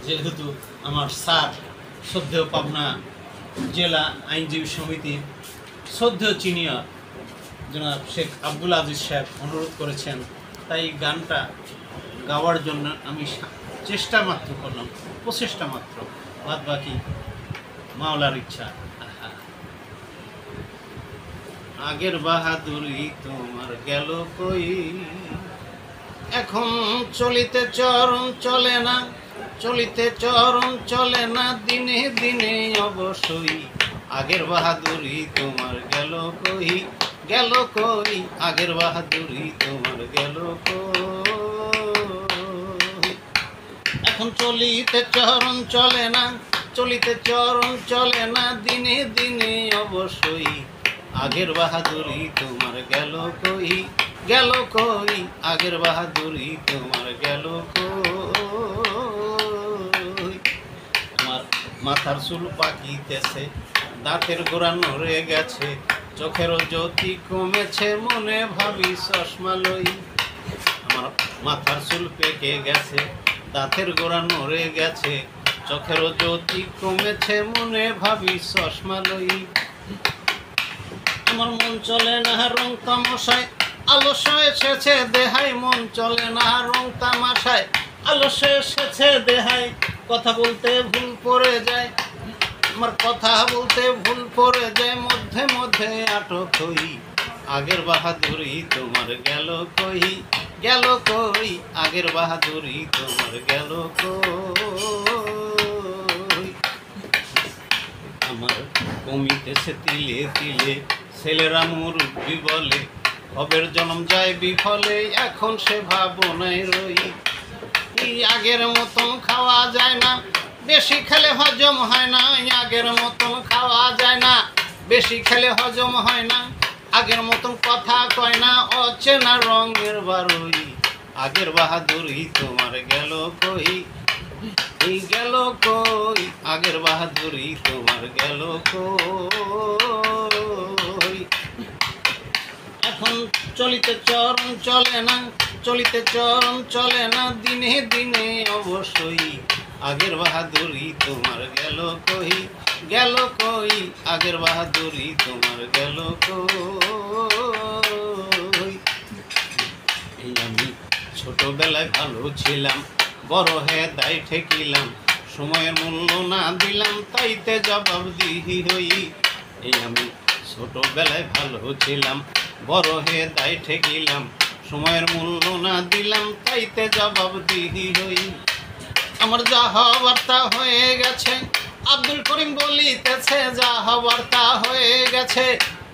যেহেতু আমার স্যার শ্রদ্ধেয় পাবনা জেলা আইনজীবী সমিতির শ্রদ্ধেয় সিনিয়র জনাব শেখ আব্দুল আজিজ সাহেব অনুরোধ করেছেন, তাই গানটা গাওয়ার জন্য আমি চেষ্টা মাত্র করলাম, প্রচেষ্টা মাত্র, বাদ বাকি মাওলার ইচ্ছা। আগের বাহাদুরি তোমার গেল কই, এখন চলিতে চরণ চলে না, চলিতে চরণ চলে না, দিনে দিনে অবশ্যই আগের বাহাদুরি তোমার গেল কই, গেল কই, আগের বাহাদুরি তোমার গেল কই। এখন চলিতে চরণ চলে না, চলিতে চরণ চলে না, দিনে দিনে অবশ্যই আগের বাহাদুরি তোমার গেল কই, গেল কই, আগের বাহাদুরি তোমার গেল কই। আমার মাথার চুল পাকিতেছে, দাঁতের গোড়া নড়ে গেছে, চোখেরও জ্যোতি কমেছে, মনে ভাবি চশমা লই। আমার মাথার চুল পেকে গেছে, দাঁতের গোড়া নড়ে গেছে, চোখেরও জ্যোতি কমেছে, মনে ভাবি চশমা লই। আমার মন চলে না রং তামাশায়, আলস্য এসেছে দেহায়, মন চলে না রং তামাশায়, আলস্য এসেছে দেহায়, কথা বলতে ভুল পড়ে যায়, আমার কথা বলতে ভুল পড়ে যায়, মধ্যে মধ্যে আটক হই, আগের বাহাদুরি তোমার গেল কই, গেল কই, আগের বাহাদুরি তোমার গেল কই। আমার কমিতেছে তিলে তিলে, ছেলেরা মুরব্বি বলে, ভবের জন্ম যায় বিফলে, এখন সে ভাবনায় রই। আগের মতন খাওয়া যায় না, বেশি খেলে হজম হয় না, আগের মতন খাওয়া যায় না, বেশি খেলে হজম হয় না, আগের মতন কথা কয় না, অচেনা রঙের বারুই, আগের বাহাদুরি তোমার গেল কই, গেল কই, আগের বাহাদুরি তোমার গেল কই। এখন চলিতে চরণ চলে না, চলিতে চরণ চলে না, দিনে দিনে অবশ্যই আগের বাহাদুরি তোমার গেল কই, গেল কই, আগের বাহাদুরি তোমার গেল কই। এই আমি ছোটবেলায় ভালো ছিলাম, বড় হয়ে দায় ঠেকিলাম, সময়ের মূল্য না দিলাম, তাইতে জবাব দিহি হই। এই আমি ছোটবেলায় ভালো ছিলাম, বড় হয়ে দায় ঠেকিলাম, সময়ের মূল্য না দিলাম, তাইতে জবাব দিহি হই। আমার যা হবার তা হয়ে গেছে, আব্দুল করিম বলিতেছে, যা হবার তা হয়ে গেছে,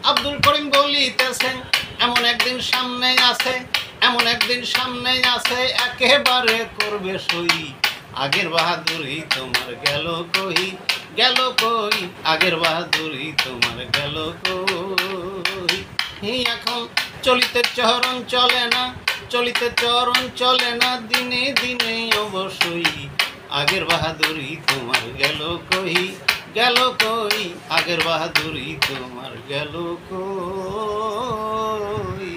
আব্দুল করিম বলিতেছে, এমন একদিন সামনে আছে, এমন একদিন সামনে আছে, একেবারে করবে সই, আগের বাহাদুরি তোমার গেল কই, গেল কই, আগের বাহাদুরি তোমার গেল কই। এখন চলিতে চরণ চলে না, চলিতে চরণ চলে না, দিনে দিনে অবশ্যই আগের বাহাদুরি তোমার গেল কই, গেল কই, আগের বাহাদুরি তোমার গেল কই।